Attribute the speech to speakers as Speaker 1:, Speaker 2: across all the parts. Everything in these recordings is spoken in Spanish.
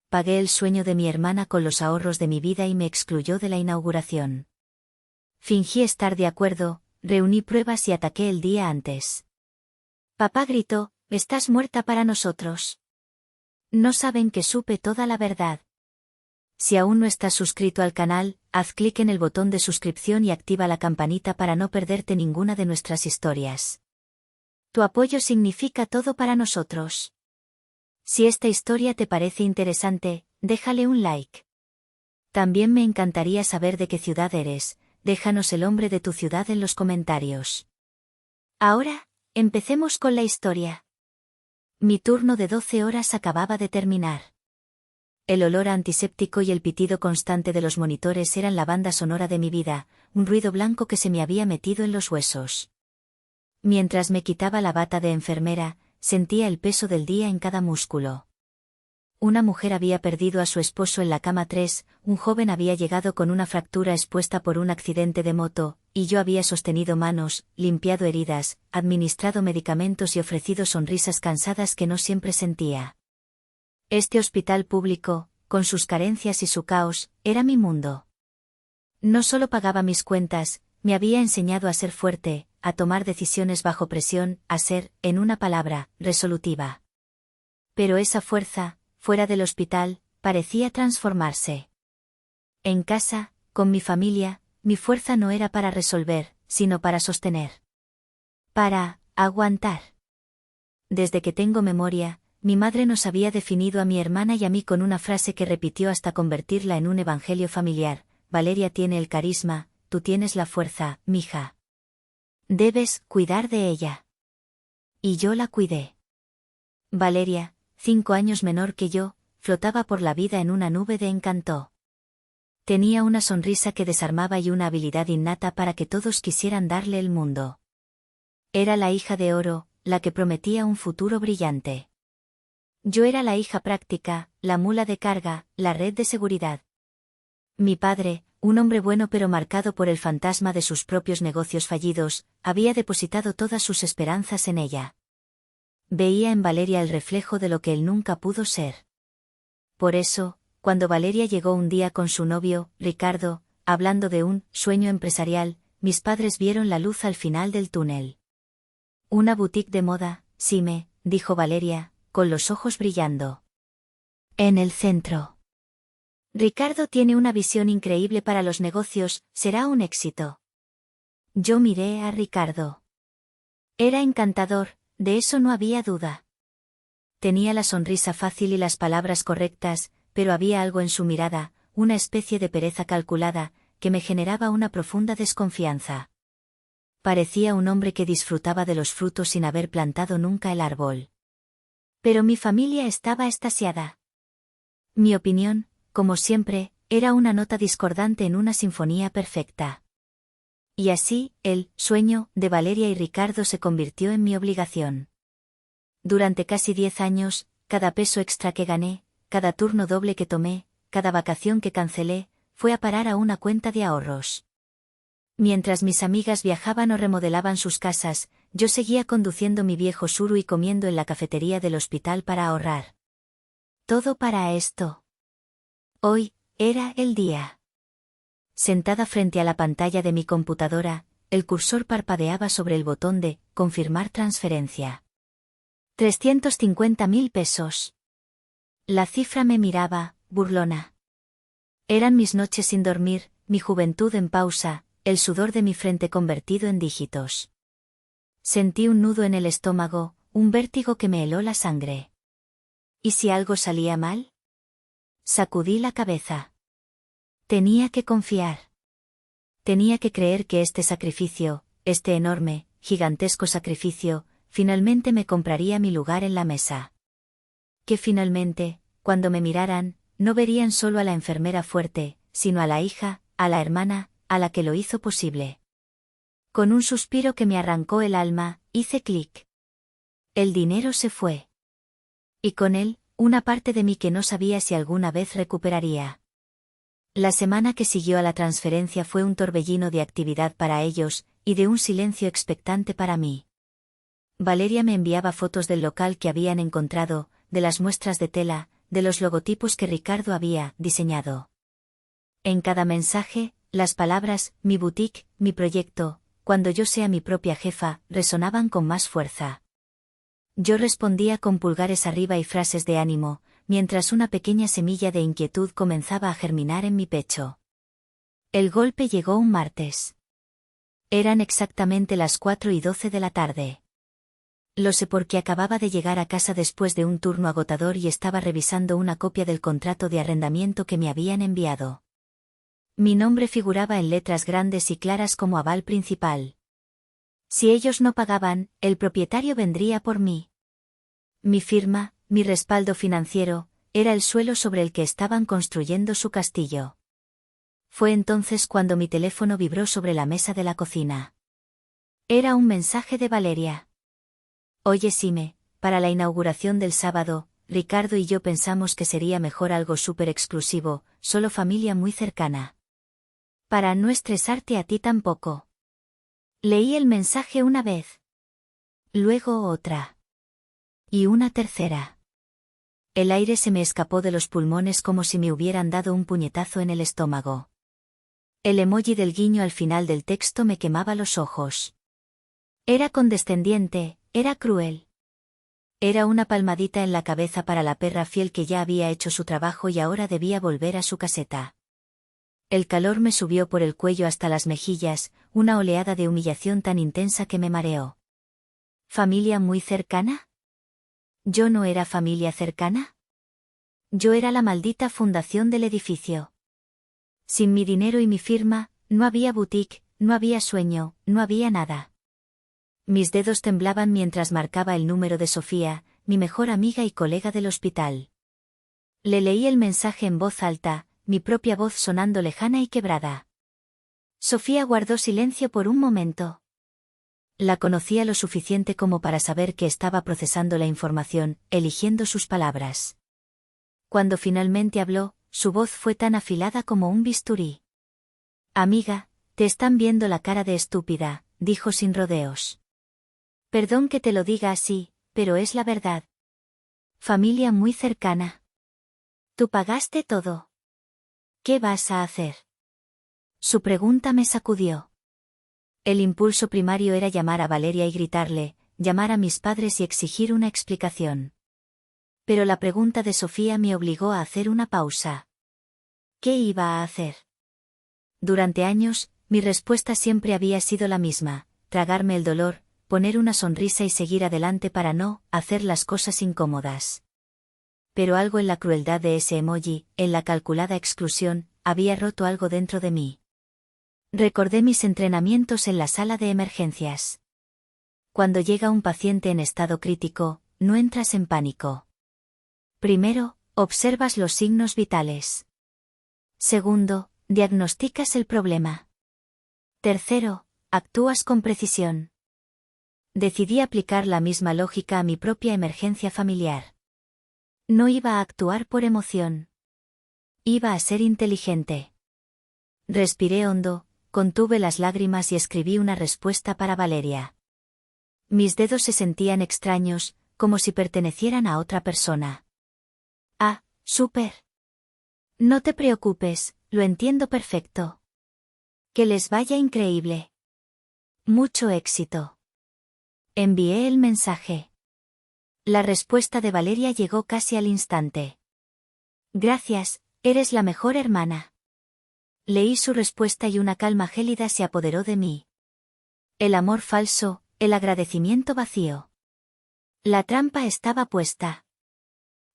Speaker 1: pagué el sueño de mi hermana con los ahorros de mi vida y me excluyó de la inauguración. Fingí estar de acuerdo, reuní pruebas y ataqué el día antes. Papá gritó, «Estás muerta para nosotros». No saben que supe toda la verdad. Si aún no estás suscrito al canal, haz clic en el botón de suscripción y activa la campanita para no perderte ninguna de nuestras historias. Tu apoyo significa todo para nosotros. Si esta historia te parece interesante, déjale un like. También me encantaría saber de qué ciudad eres, déjanos el nombre de tu ciudad en los comentarios. Ahora, empecemos con la historia. Mi turno de 12 horas acababa de terminar. El olor a antiséptico y el pitido constante de los monitores eran la banda sonora de mi vida, un ruido blanco que se me había metido en los huesos. Mientras me quitaba la bata de enfermera, sentía el peso del día en cada músculo. Una mujer había perdido a su esposo en la cama 3, un joven había llegado con una fractura expuesta por un accidente de moto, y yo había sostenido manos, limpiado heridas, administrado medicamentos y ofrecido sonrisas cansadas que no siempre sentía. Este hospital público, con sus carencias y su caos, era mi mundo. No solo pagaba mis cuentas, me había enseñado a ser fuerte, a tomar decisiones bajo presión, a ser, en una palabra, resolutiva. Pero esa fuerza, fuera del hospital, parecía transformarse. En casa, con mi familia, mi fuerza no era para resolver, sino para sostener. Para aguantar. Desde que tengo memoria, mi madre nos había definido a mi hermana y a mí con una frase que repitió hasta convertirla en un evangelio familiar: Valeria tiene el carisma, tú tienes la fuerza, mija. Debes cuidar de ella. Y yo la cuidé. Valeria, 5 años menor que yo, flotaba por la vida en una nube de encanto. Tenía una sonrisa que desarmaba y una habilidad innata para que todos quisieran darle el mundo. Era la hija de oro, la que prometía un futuro brillante. Yo era la hija práctica, la mula de carga, la red de seguridad. Mi padre, un hombre bueno pero marcado por el fantasma de sus propios negocios fallidos, había depositado todas sus esperanzas en ella. Veía en Valeria el reflejo de lo que él nunca pudo ser. Por eso, cuando Valeria llegó un día con su novio, Ricardo, hablando de un sueño empresarial, mis padres vieron la luz al final del túnel. Una boutique de moda, Sime, dijo Valeria, con los ojos brillando. En el centro. Ricardo tiene una visión increíble para los negocios, será un éxito. Yo miré a Ricardo. Era encantador, de eso no había duda. Tenía la sonrisa fácil y las palabras correctas, pero había algo en su mirada, una especie de pereza calculada, que me generaba una profunda desconfianza. Parecía un hombre que disfrutaba de los frutos sin haber plantado nunca el árbol. Pero mi familia estaba extasiada. Mi opinión, como siempre, era una nota discordante en una sinfonía perfecta. Y así, el sueño de Valeria y Ricardo se convirtió en mi obligación. Durante casi 10 años, cada peso extra que gané, cada turno doble que tomé, cada vacación que cancelé, fue a parar a una cuenta de ahorros. Mientras mis amigas viajaban o remodelaban sus casas, yo seguía conduciendo mi viejo Suru y comiendo en la cafetería del hospital para ahorrar. Todo para esto. Hoy, era el día. Sentada frente a la pantalla de mi computadora, el cursor parpadeaba sobre el botón de confirmar transferencia. 350.000 pesos. La cifra me miraba, burlona. Eran mis noches sin dormir, mi juventud en pausa, el sudor de mi frente convertido en dígitos. Sentí un nudo en el estómago, un vértigo que me heló la sangre. ¿Y si algo salía mal? Sacudí la cabeza. Tenía que confiar. Tenía que creer que este sacrificio, este enorme, gigantesco sacrificio, finalmente me compraría mi lugar en la mesa. Que finalmente, cuando me miraran, no verían solo a la enfermera fuerte, sino a la hija, a la hermana, a la que lo hizo posible. Con un suspiro que me arrancó el alma, hice clic. El dinero se fue. Y con él, una parte de mí que no sabía si alguna vez recuperaría. La semana que siguió a la transferencia fue un torbellino de actividad para ellos, y de un silencio expectante para mí. Valeria me enviaba fotos del local que habían encontrado, de las muestras de tela, de los logotipos que Ricardo había diseñado. En cada mensaje, las palabras, mi boutique, mi proyecto, cuando yo sea mi propia jefa, resonaban con más fuerza. Yo respondía con pulgares arriba y frases de ánimo, mientras una pequeña semilla de inquietud comenzaba a germinar en mi pecho. El golpe llegó un martes. Eran exactamente las 4:12 de la tarde. Lo sé porque acababa de llegar a casa después de un turno agotador y estaba revisando una copia del contrato de arrendamiento que me habían enviado. Mi nombre figuraba en letras grandes y claras como aval principal. Si ellos no pagaban, el propietario vendría por mí. Mi firma, mi respaldo financiero, era el suelo sobre el que estaban construyendo su castillo. Fue entonces cuando mi teléfono vibró sobre la mesa de la cocina. Era un mensaje de Valeria. Oye Sime, para la inauguración del sábado, Ricardo y yo pensamos que sería mejor algo súper exclusivo, solo familia muy cercana. Para no estresarte a ti tampoco. Leí el mensaje una vez. Luego otra. Y una tercera. El aire se me escapó de los pulmones como si me hubieran dado un puñetazo en el estómago. El emoji del guiño al final del texto me quemaba los ojos. Era condescendiente, era cruel. Era una palmadita en la cabeza para la perra fiel que ya había hecho su trabajo y ahora debía volver a su caseta. El calor me subió por el cuello hasta las mejillas, una oleada de humillación tan intensa que me mareó. ¿Familia muy cercana? ¿Yo no era familia cercana? Yo era la maldita fundación del edificio. Sin mi dinero y mi firma, no había boutique, no había sueño, no había nada. Mis dedos temblaban mientras marcaba el número de Sofía, mi mejor amiga y colega del hospital. Le leí el mensaje en voz alta, mi propia voz sonando lejana y quebrada. Sofía guardó silencio por un momento. La conocía lo suficiente como para saber que estaba procesando la información, eligiendo sus palabras. Cuando finalmente habló, su voz fue tan afilada como un bisturí. Amiga, te están viendo la cara de estúpida, dijo sin rodeos. Perdón que te lo diga así, pero es la verdad. Familia muy cercana. Tú pagaste todo. ¿Qué vas a hacer? Su pregunta me sacudió. El impulso primario era llamar a Valeria y gritarle, llamar a mis padres y exigir una explicación. Pero la pregunta de Sofía me obligó a hacer una pausa. ¿Qué iba a hacer? Durante años, mi respuesta siempre había sido la misma, tragarme el dolor, poner una sonrisa y seguir adelante para no hacer las cosas incómodas. Pero algo en la crueldad de ese emoji, en la calculada exclusión, había roto algo dentro de mí. Recordé mis entrenamientos en la sala de emergencias. Cuando llega un paciente en estado crítico, no entras en pánico. Primero, observas los signos vitales. Segundo, diagnosticas el problema. Tercero, actúas con precisión. Decidí aplicar la misma lógica a mi propia emergencia familiar. No iba a actuar por emoción. Iba a ser inteligente. Respiré hondo, contuve las lágrimas y escribí una respuesta para Valeria. Mis dedos se sentían extraños, como si pertenecieran a otra persona. Ah, súper. No te preocupes, lo entiendo perfecto. Que les vaya increíble. Mucho éxito. Envié el mensaje. La respuesta de Valeria llegó casi al instante. Gracias, eres la mejor hermana. Leí su respuesta y una calma gélida se apoderó de mí. El amor falso, el agradecimiento vacío. La trampa estaba puesta.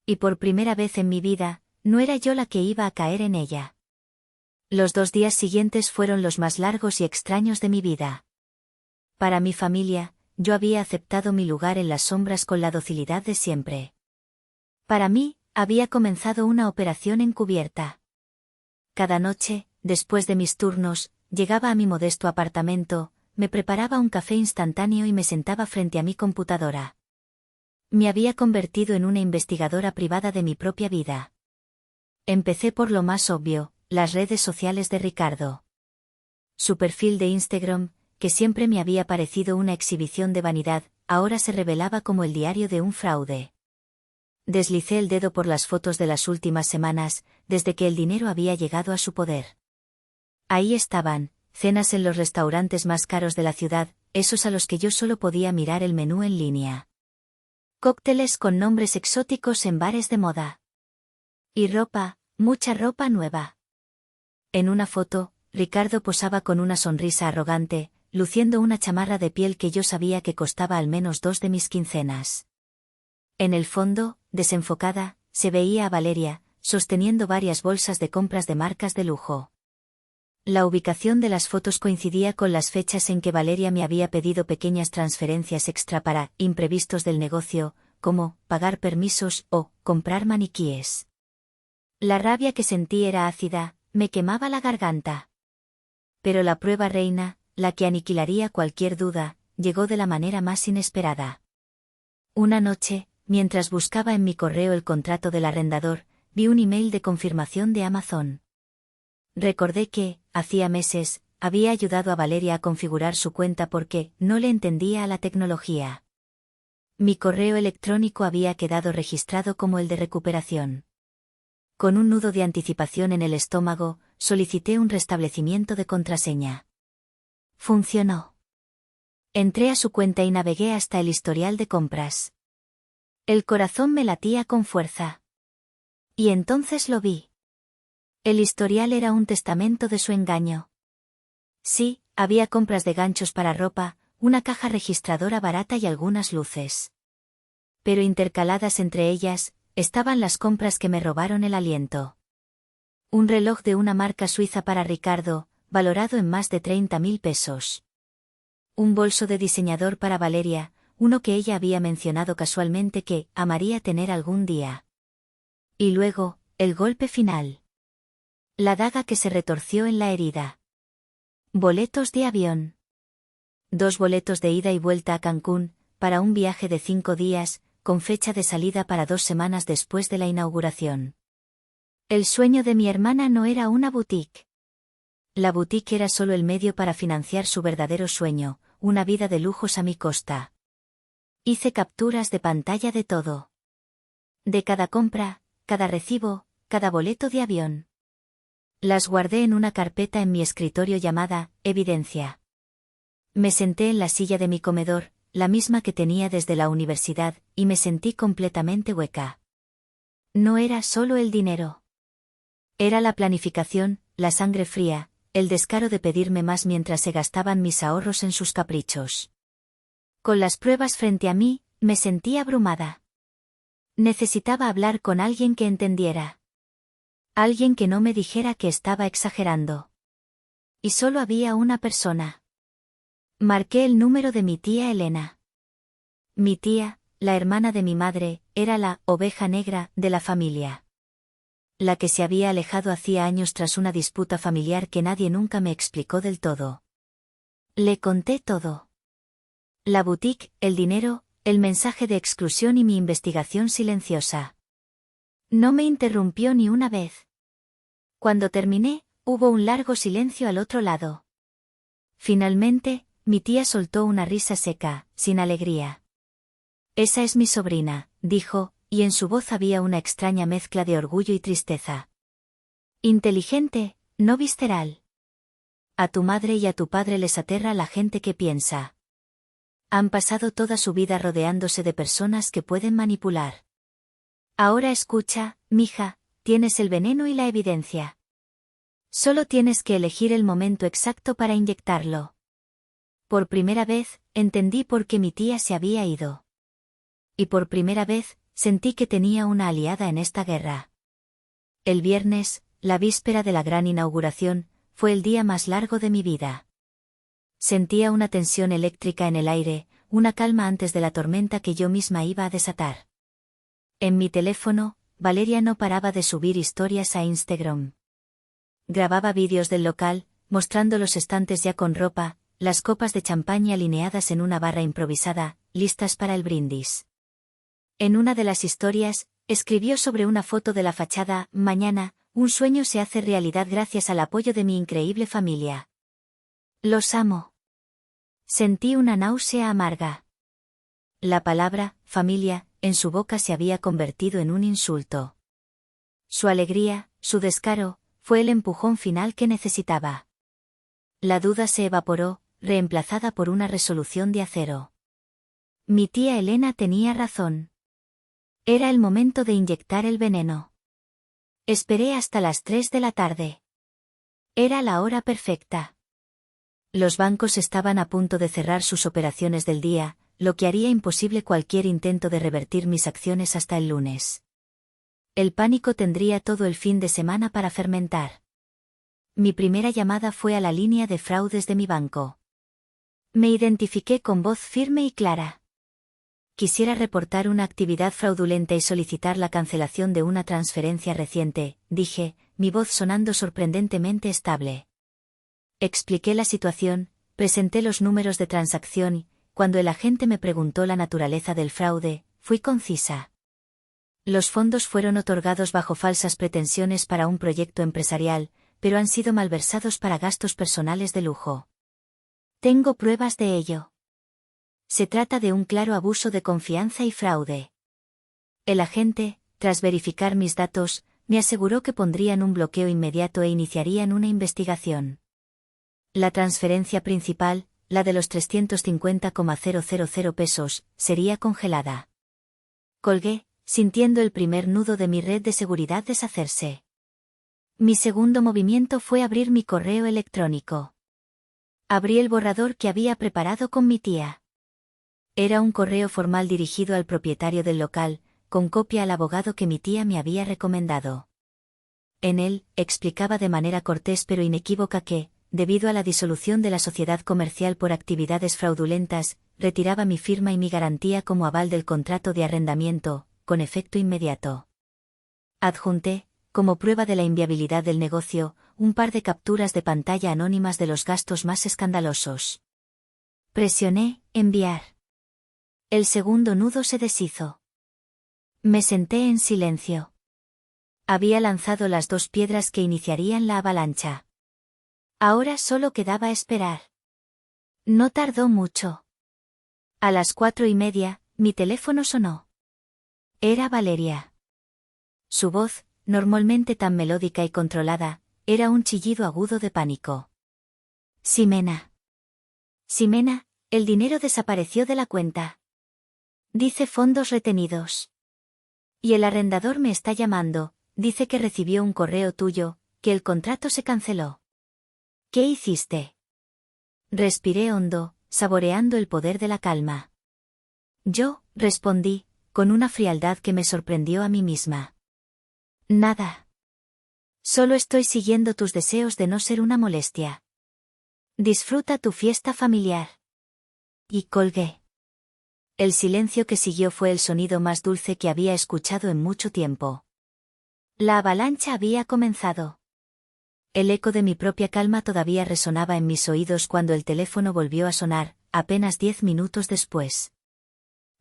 Speaker 1: Y por primera vez en mi vida, no era yo la que iba a caer en ella. Los 2 días siguientes fueron los más largos y extraños de mi vida. Para mi familia, yo había aceptado mi lugar en las sombras con la docilidad de siempre. Para mí, había comenzado una operación encubierta. Cada noche, después de mis turnos, llegaba a mi modesto apartamento, me preparaba un café instantáneo y me sentaba frente a mi computadora. Me había convertido en una investigadora privada de mi propia vida. Empecé por lo más obvio, las redes sociales de Ricardo. Su perfil de Instagram, que siempre me había parecido una exhibición de vanidad, ahora se revelaba como el diario de un fraude. Deslicé el dedo por las fotos de las últimas semanas, desde que el dinero había llegado a su poder. Ahí estaban, cenas en los restaurantes más caros de la ciudad, esos a los que yo solo podía mirar el menú en línea. Cócteles con nombres exóticos en bares de moda. Y ropa, mucha ropa nueva. En una foto, Ricardo posaba con una sonrisa arrogante, luciendo una chamarra de piel que yo sabía que costaba al menos 2 de mis quincenas. En el fondo, desenfocada, se veía a Valeria, sosteniendo varias bolsas de compras de marcas de lujo. La ubicación de las fotos coincidía con las fechas en que Valeria me había pedido pequeñas transferencias extra para imprevistos del negocio, como pagar permisos o comprar maniquíes. La rabia que sentí era ácida, me quemaba la garganta. Pero la prueba reina, la que aniquilaría cualquier duda, llegó de la manera más inesperada. Una noche, mientras buscaba en mi correo el contrato del arrendador, vi un email de confirmación de Amazon. Recordé que, hacía meses, había ayudado a Valeria a configurar su cuenta porque no le entendía a la tecnología. Mi correo electrónico había quedado registrado como el de recuperación. Con un nudo de anticipación en el estómago, solicité un restablecimiento de contraseña. Funcionó. Entré a su cuenta y navegué hasta el historial de compras. El corazón me latía con fuerza. Y entonces lo vi. El historial era un testamento de su engaño. Sí, había compras de ganchos para ropa, una caja registradora barata y algunas luces. Pero intercaladas entre ellas, estaban las compras que me robaron el aliento. Un reloj de una marca suiza para Ricardo, valorado en más de 30.000 pesos. Un bolso de diseñador para Valeria, uno que ella había mencionado casualmente que amaría tener algún día. Y luego, el golpe final. La daga que se retorció en la herida. Boletos de avión. 2 boletos de ida y vuelta a Cancún, para un viaje de 5 días, con fecha de salida para 2 semanas después de la inauguración. El sueño de mi hermana no era una boutique. La boutique era solo el medio para financiar su verdadero sueño, una vida de lujos a mi costa. Hice capturas de pantalla de todo. De cada compra, cada recibo, cada boleto de avión. Las guardé en una carpeta en mi escritorio llamada Evidencia. Me senté en la silla de mi comedor, la misma que tenía desde la universidad, y me sentí completamente hueca. No era solo el dinero. Era la planificación, la sangre fría, el descaro de pedirme más mientras se gastaban mis ahorros en sus caprichos. Con las pruebas frente a mí, me sentí abrumada. Necesitaba hablar con alguien que entendiera. Alguien que no me dijera que estaba exagerando. Y solo había una persona. Marqué el número de mi tía Elena. Mi tía, la hermana de mi madre, era la oveja negra de la familia. La que se había alejado hacía años tras una disputa familiar que nadie nunca me explicó del todo. Le conté todo. La boutique, el dinero, el mensaje de exclusión y mi investigación silenciosa. No me interrumpió ni una vez. Cuando terminé, hubo un largo silencio al otro lado. Finalmente, mi tía soltó una risa seca, sin alegría. Esa es mi sobrina, dijo, y en su voz había una extraña mezcla de orgullo y tristeza. Inteligente, no visceral. A tu madre y a tu padre les aterra la gente que piensa. Han pasado toda su vida rodeándose de personas que pueden manipular. Ahora escucha, mija, tienes el veneno y la evidencia. Solo tienes que elegir el momento exacto para inyectarlo. Por primera vez, entendí por qué mi tía se había ido. Y por primera vez, sentí que tenía una aliada en esta guerra. El viernes, la víspera de la gran inauguración, fue el día más largo de mi vida. Sentía una tensión eléctrica en el aire, una calma antes de la tormenta que yo misma iba a desatar. En mi teléfono, Valeria no paraba de subir historias a Instagram. Grababa vídeos del local, mostrando los estantes ya con ropa, las copas de champaña alineadas en una barra improvisada, listas para el brindis. En una de las historias, escribió sobre una foto de la fachada: mañana, un sueño se hace realidad gracias al apoyo de mi increíble familia. Los amo. Sentí una náusea amarga. La palabra, familia, en su boca se había convertido en un insulto. Su alegría, su descaro, fue el empujón final que necesitaba. La duda se evaporó, reemplazada por una resolución de acero. Mi tía Elena tenía razón. Era el momento de inyectar el veneno. Esperé hasta las 3 de la tarde. Era la hora perfecta. Los bancos estaban a punto de cerrar sus operaciones del día, lo que haría imposible cualquier intento de revertir mis acciones hasta el lunes. El pánico tendría todo el fin de semana para fermentar. Mi primera llamada fue a la línea de fraudes de mi banco. Me identifiqué con voz firme y clara. Quisiera reportar una actividad fraudulenta y solicitar la cancelación de una transferencia reciente, dije, mi voz sonando sorprendentemente estable. Expliqué la situación, presenté los números de transacción y, cuando el agente me preguntó la naturaleza del fraude, fui concisa. Los fondos fueron otorgados bajo falsas pretensiones para un proyecto empresarial, pero han sido malversados para gastos personales de lujo. Tengo pruebas de ello. Se trata de un claro abuso de confianza y fraude. El agente, tras verificar mis datos, me aseguró que pondrían un bloqueo inmediato e iniciarían una investigación. La transferencia principal, la de los 350,000 pesos, sería congelada. Colgué, sintiendo el primer nudo de mi red de seguridad deshacerse. Mi segundo movimiento fue abrir mi correo electrónico. Abrí el borrador que había preparado con mi tía. Era un correo formal dirigido al propietario del local, con copia al abogado que mi tía me había recomendado. En él, explicaba de manera cortés pero inequívoca que, debido a la disolución de la sociedad comercial por actividades fraudulentas, retiraba mi firma y mi garantía como aval del contrato de arrendamiento, con efecto inmediato. Adjunté, como prueba de la inviabilidad del negocio, un par de capturas de pantalla anónimas de los gastos más escandalosos. Presioné, enviar. El segundo nudo se deshizo. Me senté en silencio. Había lanzado las 2 piedras que iniciarían la avalancha. Ahora solo quedaba esperar. No tardó mucho. A las 4:30, mi teléfono sonó. Era Valeria. Su voz, normalmente tan melódica y controlada, era un chillido agudo de pánico. Ximena. Ximena, el dinero desapareció de la cuenta. Dice fondos retenidos. Y el arrendador me está llamando, dice que recibió un correo tuyo, que el contrato se canceló. ¿Qué hiciste? Respiré hondo, saboreando el poder de la calma. Yo, respondí, con una frialdad que me sorprendió a mí misma. Nada. Solo estoy siguiendo tus deseos de no ser una molestia. Disfruta tu fiesta familiar. Y colgué. El silencio que siguió fue el sonido más dulce que había escuchado en mucho tiempo. La avalancha había comenzado. El eco de mi propia calma todavía resonaba en mis oídos cuando el teléfono volvió a sonar, apenas 10 minutos después.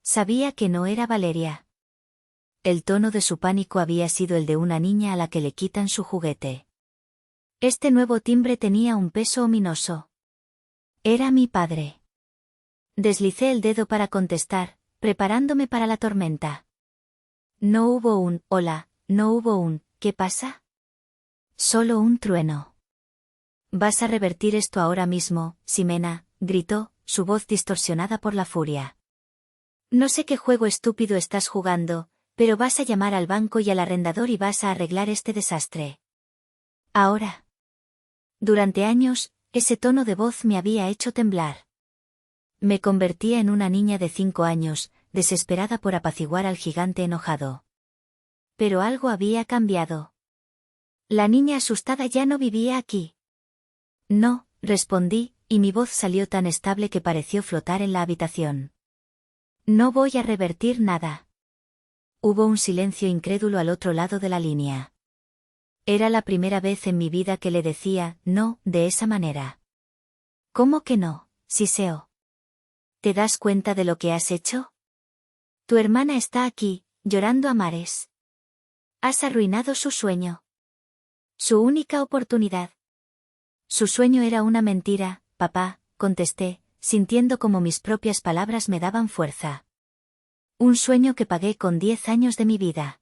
Speaker 1: Sabía que no era Valeria. El tono de su pánico había sido el de una niña a la que le quitan su juguete. Este nuevo timbre tenía un peso ominoso. Era mi padre. Deslicé el dedo para contestar, preparándome para la tormenta. No hubo un «hola», no hubo un «¿qué pasa?». Solo un trueno. «Vas a revertir esto ahora mismo, Ximena», gritó, su voz distorsionada por la furia. «No sé qué juego estúpido estás jugando, pero vas a llamar al banco y al arrendador y vas a arreglar este desastre. Ahora». Durante años, ese tono de voz me había hecho temblar. Me convertía en una niña de 5 años, desesperada por apaciguar al gigante enojado. Pero algo había cambiado. La niña asustada ya no vivía aquí. No, respondí, y mi voz salió tan estable que pareció flotar en la habitación. No voy a revertir nada. Hubo un silencio incrédulo al otro lado de la línea. Era la primera vez en mi vida que le decía «no» de esa manera. ¿Cómo que no, Siseo? ¿Te das cuenta de lo que has hecho? Tu hermana está aquí, llorando a mares. Has arruinado su sueño. Su única oportunidad. Su sueño era una mentira, papá, contesté, sintiendo como mis propias palabras me daban fuerza. Un sueño que pagué con 10 años de mi vida.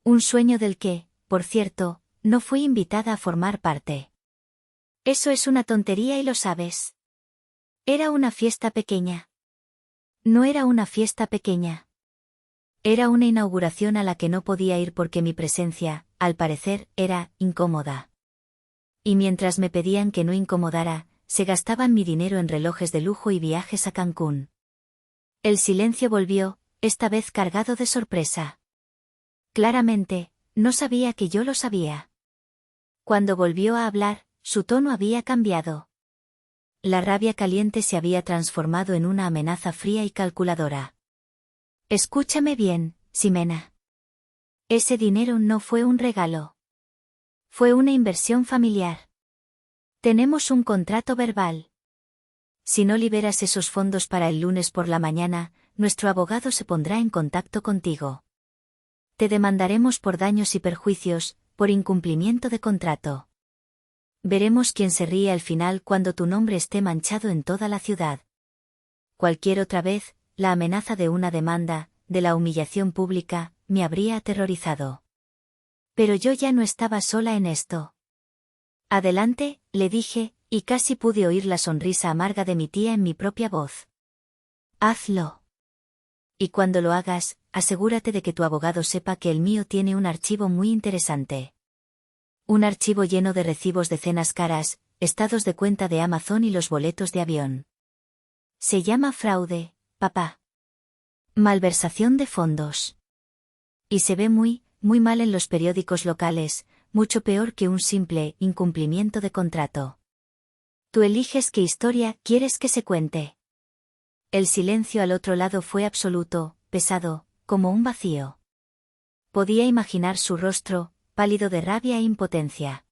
Speaker 1: Un sueño del que, por cierto, no fui invitada a formar parte. Eso es una tontería y lo sabes. Era una fiesta pequeña. No era una fiesta pequeña. Era una inauguración a la que no podía ir porque mi presencia, al parecer, era incómoda. Y mientras me pedían que no incomodara, se gastaban mi dinero en relojes de lujo y viajes a Cancún. El silencio volvió, esta vez cargado de sorpresa. Claramente, no sabía que yo lo sabía. Cuando volvió a hablar, su tono había cambiado. La rabia caliente se había transformado en una amenaza fría y calculadora. Escúchame bien, Ximena. Ese dinero no fue un regalo. Fue una inversión familiar. Tenemos un contrato verbal. Si no liberas esos fondos para el lunes por la mañana, nuestro abogado se pondrá en contacto contigo. Te demandaremos por daños y perjuicios, por incumplimiento de contrato. Veremos quién se ríe al final cuando tu nombre esté manchado en toda la ciudad. Cualquier otra vez, la amenaza de una demanda, de la humillación pública, me habría aterrorizado. Pero yo ya no estaba sola en esto. Adelante, le dije, y casi pude oír la sonrisa amarga de mi tía en mi propia voz. Hazlo. Y cuando lo hagas, asegúrate de que tu abogado sepa que el mío tiene un archivo muy interesante. Un archivo lleno de recibos de cenas caras, estados de cuenta de Amazon y los boletos de avión. Se llama fraude, papá. Malversación de fondos. Y se ve muy mal en los periódicos locales, mucho peor que un simple incumplimiento de contrato. Tú eliges qué historia quieres que se cuente. El silencio al otro lado fue absoluto, pesado, como un vacío. Podía imaginar su rostro, pálido de rabia e impotencia.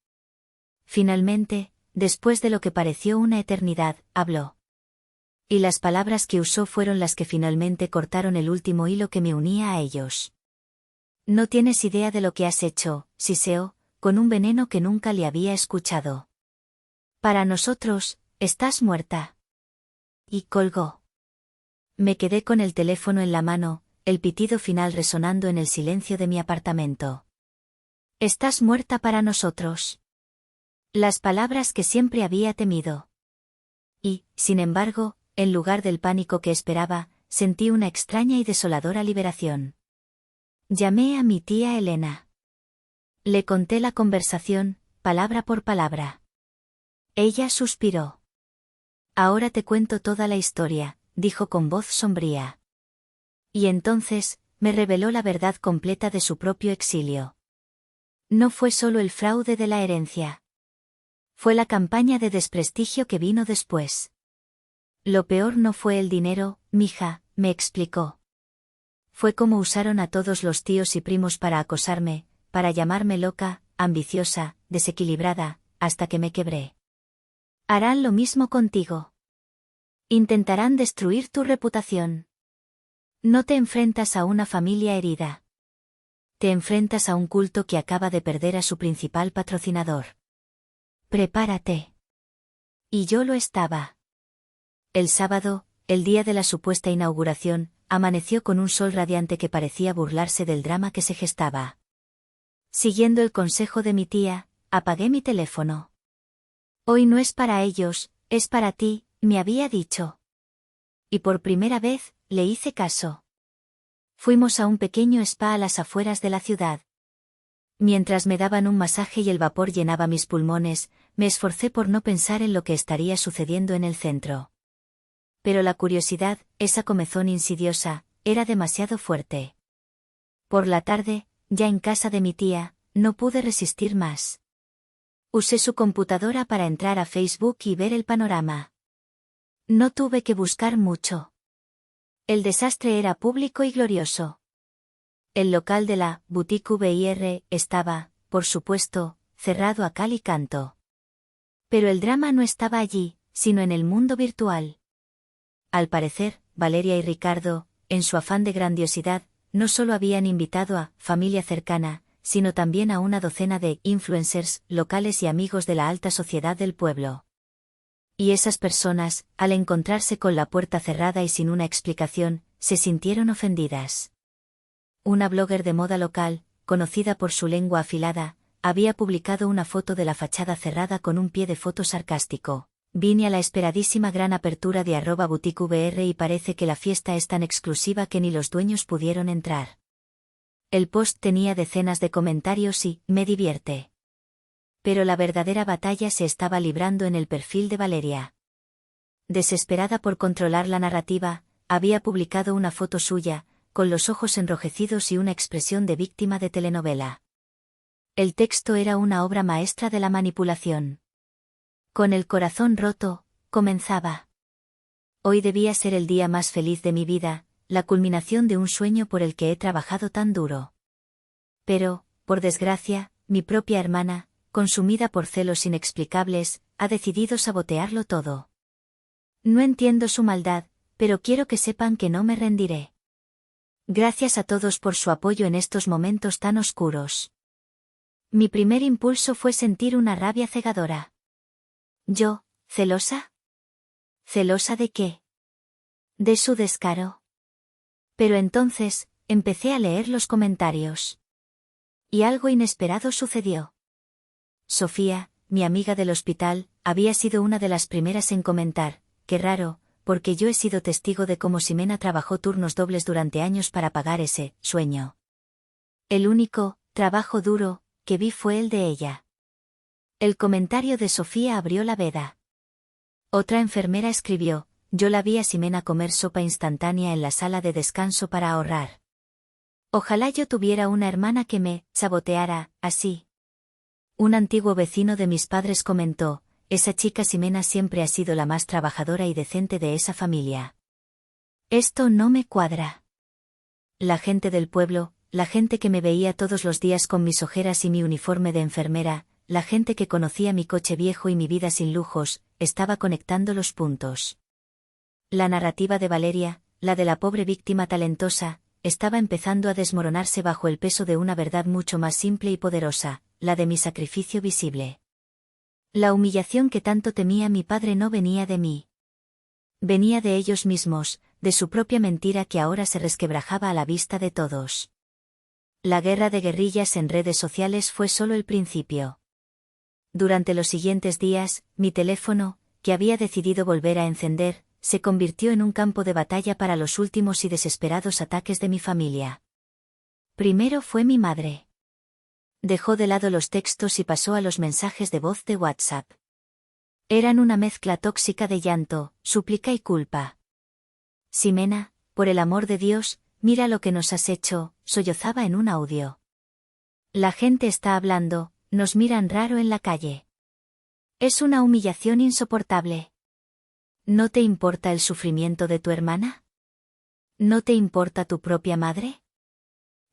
Speaker 1: Finalmente, después de lo que pareció una eternidad, habló. Y las palabras que usó fueron las que finalmente cortaron el último hilo que me unía a ellos. No tienes idea de lo que has hecho, Siseo, con un veneno que nunca le había escuchado. Para nosotros, estás muerta. Y colgó. Me quedé con el teléfono en la mano, el pitido final resonando en el silencio de mi apartamento. Estás muerta para nosotros. Las palabras que siempre había temido. Y, sin embargo, en lugar del pánico que esperaba, sentí una extraña y desoladora liberación. Llamé a mi tía Elena. Le conté la conversación, palabra por palabra. Ella suspiró. Ahora te cuento toda la historia, dijo con voz sombría. Y entonces, me reveló la verdad completa de su propio exilio. No fue solo el fraude de la herencia. Fue la campaña de desprestigio que vino después. Lo peor no fue el dinero, mija, me explicó. Fue como usaron a todos los tíos y primos para acosarme, para llamarme loca, ambiciosa, desequilibrada, hasta que me quebré. Harán lo mismo contigo. Intentarán destruir tu reputación. No te enfrentas a una familia herida. Te enfrentas a un culto que acaba de perder a su principal patrocinador. Prepárate. Y yo lo estaba. El sábado, el día de la supuesta inauguración, amaneció con un sol radiante que parecía burlarse del drama que se gestaba. Siguiendo el consejo de mi tía, apagué mi teléfono. Hoy no es para ellos, es para ti, me había dicho. Y por primera vez, le hice caso. Fuimos a un pequeño spa a las afueras de la ciudad. Mientras me daban un masaje y el vapor llenaba mis pulmones, me esforcé por no pensar en lo que estaría sucediendo en el centro. Pero la curiosidad, esa comezón insidiosa, era demasiado fuerte. Por la tarde, ya en casa de mi tía, no pude resistir más. Usé su computadora para entrar a Facebook y ver el panorama. No tuve que buscar mucho. El desastre era público y glorioso. El local de la Boutique VIR estaba, por supuesto, cerrado a cal y canto. Pero el drama no estaba allí, sino en el mundo virtual. Al parecer, Valeria y Ricardo, en su afán de grandiosidad, no solo habían invitado a familia cercana, sino también a una docena de influencers locales y amigos de la alta sociedad del pueblo. Y esas personas, al encontrarse con la puerta cerrada y sin una explicación, se sintieron ofendidas. Una blogger de moda local, conocida por su lengua afilada, había publicado una foto de la fachada cerrada con un pie de foto sarcástico. Vine a la esperadísima gran apertura de @boutiquevr y parece que la fiesta es tan exclusiva que ni los dueños pudieron entrar. El post tenía decenas de comentarios y me divierte. Pero la verdadera batalla se estaba librando en el perfil de Valeria. Desesperada por controlar la narrativa, había publicado una foto suya, con los ojos enrojecidos y una expresión de víctima de telenovela. El texto era una obra maestra de la manipulación. Con el corazón roto, comenzaba. Hoy debía ser el día más feliz de mi vida, la culminación de un sueño por el que he trabajado tan duro. Pero, por desgracia, mi propia hermana, consumida por celos inexplicables, ha decidido sabotearlo todo. No entiendo su maldad, pero quiero que sepan que no me rendiré. Gracias a todos por su apoyo en estos momentos tan oscuros. Mi primer impulso fue sentir una rabia cegadora. ¿Yo, celosa? ¿Celosa de qué? De su descaro. Pero entonces, empecé a leer los comentarios. Y algo inesperado sucedió. Sofía, mi amiga del hospital, había sido una de las primeras en comentar, qué raro, porque yo he sido testigo de cómo Ximena trabajó turnos dobles durante años para pagar ese sueño. El único trabajo duro que vi fue el de ella. El comentario de Sofía abrió la veda. Otra enfermera escribió, yo la vi a Ximena comer sopa instantánea en la sala de descanso para ahorrar. Ojalá yo tuviera una hermana que me saboteara así. Un antiguo vecino de mis padres comentó, esa chica Ximena siempre ha sido la más trabajadora y decente de esa familia. Esto no me cuadra. La gente del pueblo, la gente que me veía todos los días con mis ojeras y mi uniforme de enfermera, la gente que conocía mi coche viejo y mi vida sin lujos, estaba conectando los puntos. La narrativa de Valeria, la de la pobre víctima talentosa, estaba empezando a desmoronarse bajo el peso de una verdad mucho más simple y poderosa, la de mi sacrificio visible. La humillación que tanto temía mi padre no venía de mí. Venía de ellos mismos, de su propia mentira que ahora se resquebrajaba a la vista de todos. La guerra de guerrillas en redes sociales fue solo el principio. Durante los siguientes días, mi teléfono, que había decidido volver a encender, se convirtió en un campo de batalla para los últimos y desesperados ataques de mi familia. Primero fue mi madre. Dejó de lado los textos y pasó a los mensajes de voz de WhatsApp. Eran una mezcla tóxica de llanto, súplica y culpa. Ximena, por el amor de Dios, mira lo que nos has hecho, sollozaba en un audio. La gente está hablando, nos miran raro en la calle. Es una humillación insoportable. ¿No te importa el sufrimiento de tu hermana? ¿No te importa tu propia madre?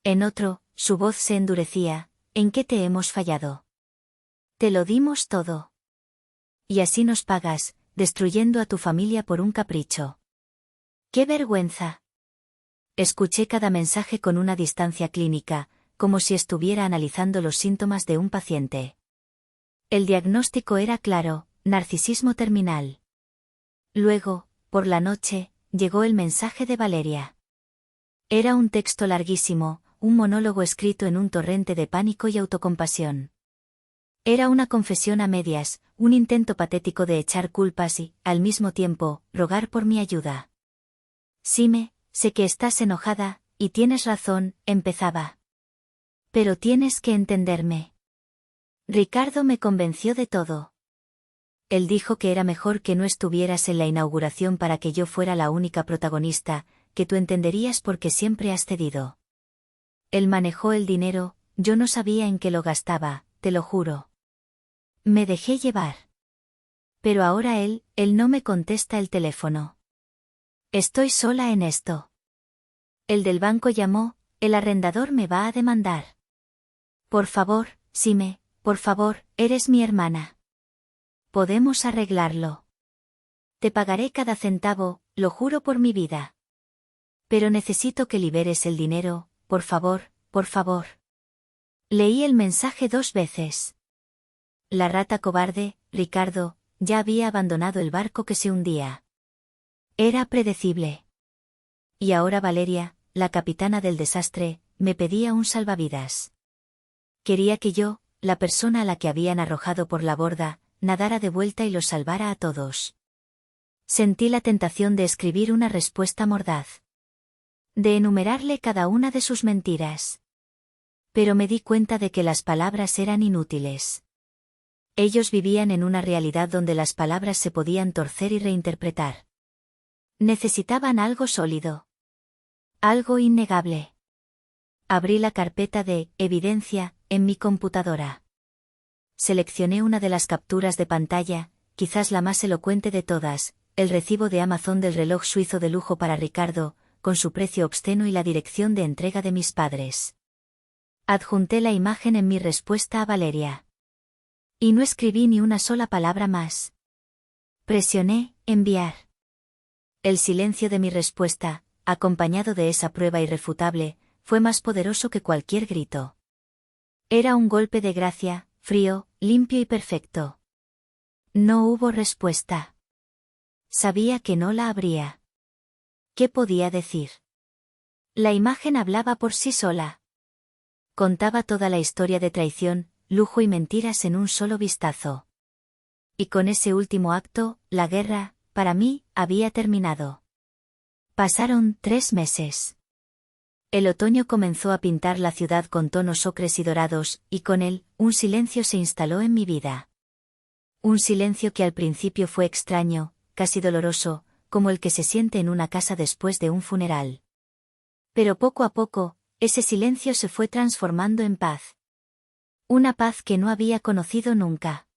Speaker 1: En otro, su voz se endurecía, ¿en qué te hemos fallado? Te lo dimos todo. Y así nos pagas, destruyendo a tu familia por un capricho. ¡Qué vergüenza! Escuché cada mensaje con una distancia clínica, como si estuviera analizando los síntomas de un paciente. El diagnóstico era claro, narcisismo terminal. Luego, por la noche, llegó el mensaje de Valeria. Era un texto larguísimo, un monólogo escrito en un torrente de pánico y autocompasión. Era una confesión a medias, un intento patético de echar culpas y, al mismo tiempo, rogar por mi ayuda. Xime, sé que estás enojada, y tienes razón, empezaba. Pero tienes que entenderme. Ricardo me convenció de todo. Él dijo que era mejor que no estuvieras en la inauguración para que yo fuera la única protagonista, que tú entenderías porque siempre has cedido. Él manejó el dinero, yo no sabía en qué lo gastaba, te lo juro. Me dejé llevar. Pero ahora él no me contesta el teléfono. Estoy sola en esto. El del banco llamó, el arrendador me va a demandar. Por favor, Xime, por favor, eres mi hermana. Podemos arreglarlo. Te pagaré cada centavo, lo juro por mi vida. Pero necesito que liberes el dinero, por favor, por favor. Leí el mensaje 2 veces. La rata cobarde, Ricardo, ya había abandonado el barco que se hundía. Era predecible. Y ahora Valeria, la capitana del desastre, me pedía un salvavidas. Quería que yo, la persona a la que habían arrojado por la borda, nadara de vuelta y los salvara a todos. Sentí la tentación de escribir una respuesta mordaz. De enumerarle cada una de sus mentiras. Pero me di cuenta de que las palabras eran inútiles. Ellos vivían en una realidad donde las palabras se podían torcer y reinterpretar. Necesitaban algo sólido. Algo innegable. Abrí la carpeta de evidencia en mi computadora. Seleccioné una de las capturas de pantalla, quizás la más elocuente de todas, el recibo de Amazon del reloj suizo de lujo para Ricardo, con su precio obsceno y la dirección de entrega de mis padres. Adjunté la imagen en mi respuesta a Valeria. Y no escribí ni una sola palabra más. Presioné enviar. El silencio de mi respuesta, acompañado de esa prueba irrefutable, fue más poderoso que cualquier grito. Era un golpe de gracia, frío, limpio y perfecto. No hubo respuesta. Sabía que no la habría. ¿Qué podía decir? La imagen hablaba por sí sola. Contaba toda la historia de traición, lujo y mentiras en un solo vistazo. Y con ese último acto, la guerra, para mí, había terminado. Pasaron 3 meses. El otoño comenzó a pintar la ciudad con tonos ocres y dorados, y con él, un silencio se instaló en mi vida. Un silencio que al principio fue extraño, casi doloroso, como el que se siente en una casa después de un funeral. Pero poco a poco, ese silencio se fue transformando en paz. Una paz que no había conocido nunca.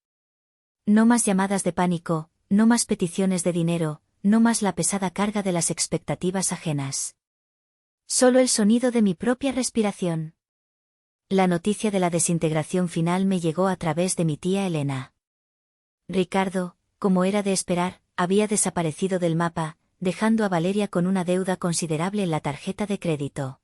Speaker 1: No más llamadas de pánico, no más peticiones de dinero, no más la pesada carga de las expectativas ajenas. Solo el sonido de mi propia respiración. La noticia de la desintegración final me llegó a través de mi tía Elena. Ricardo, como era de esperar, había desaparecido del mapa, dejando a Valeria con una deuda considerable en la tarjeta de crédito.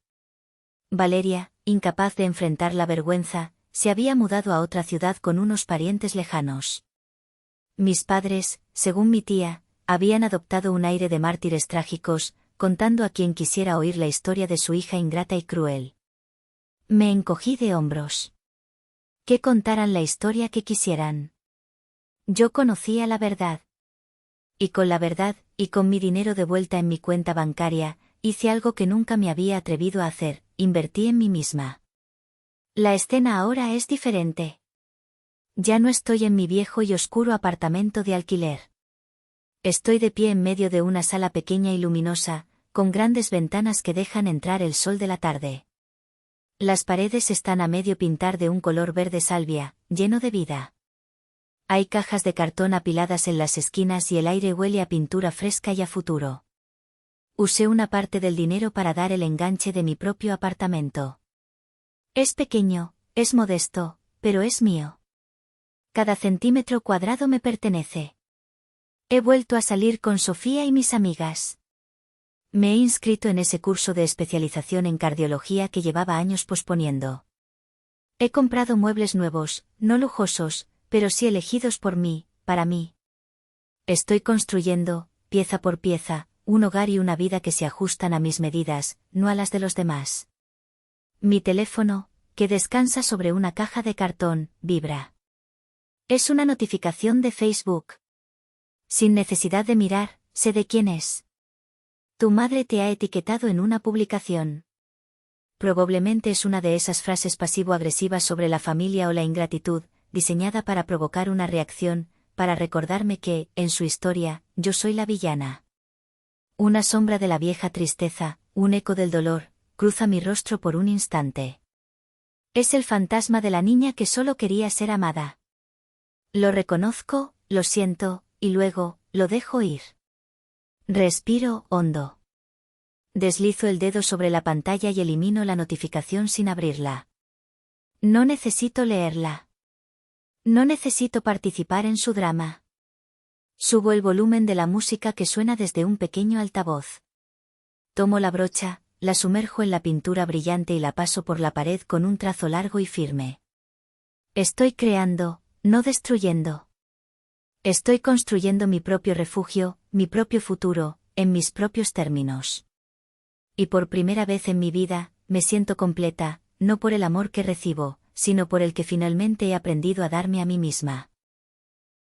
Speaker 1: Valeria, incapaz de enfrentar la vergüenza, se había mudado a otra ciudad con unos parientes lejanos. Mis padres, según mi tía, habían adoptado un aire de mártires trágicos, contando a quien quisiera oír la historia de su hija ingrata y cruel. Me encogí de hombros. Que contaran la historia que quisieran. Yo conocía la verdad. Y con la verdad, y con mi dinero de vuelta en mi cuenta bancaria, hice algo que nunca me había atrevido a hacer, invertí en mí misma. La escena ahora es diferente. Ya no estoy en mi viejo y oscuro apartamento de alquiler. Estoy de pie en medio de una sala pequeña y luminosa, con grandes ventanas que dejan entrar el sol de la tarde. Las paredes están a medio pintar de un color verde salvia, lleno de vida. Hay cajas de cartón apiladas en las esquinas y el aire huele a pintura fresca y a futuro. Usé una parte del dinero para dar el enganche de mi propio apartamento. Es pequeño, es modesto, pero es mío. Cada centímetro cuadrado me pertenece. He vuelto a salir con Sofía y mis amigas. Me he inscrito en ese curso de especialización en cardiología que llevaba años posponiendo. He comprado muebles nuevos, no lujosos, pero sí elegidos por mí, para mí. Estoy construyendo, pieza por pieza, un hogar y una vida que se ajustan a mis medidas, no a las de los demás. Mi teléfono, que descansa sobre una caja de cartón, vibra. Es una notificación de Facebook. Sin necesidad de mirar, sé de quién es. Tu madre te ha etiquetado en una publicación. Probablemente es una de esas frases pasivo-agresivas sobre la familia o la ingratitud, diseñada para provocar una reacción, para recordarme que, en su historia, yo soy la villana. Una sombra de la vieja tristeza, un eco del dolor, cruza mi rostro por un instante. Es el fantasma de la niña que solo quería ser amada. Lo reconozco, lo siento, y luego, lo dejo ir. Respiro hondo. Deslizo el dedo sobre la pantalla y elimino la notificación sin abrirla. No necesito leerla. No necesito participar en su drama. Subo el volumen de la música que suena desde un pequeño altavoz. Tomo la brocha, la sumerjo en la pintura brillante y la paso por la pared con un trazo largo y firme. Estoy creando, no destruyendo. Estoy construyendo mi propio refugio, mi propio futuro, en mis propios términos. Y por primera vez en mi vida, me siento completa, no por el amor que recibo, sino por el que finalmente he aprendido a darme a mí misma.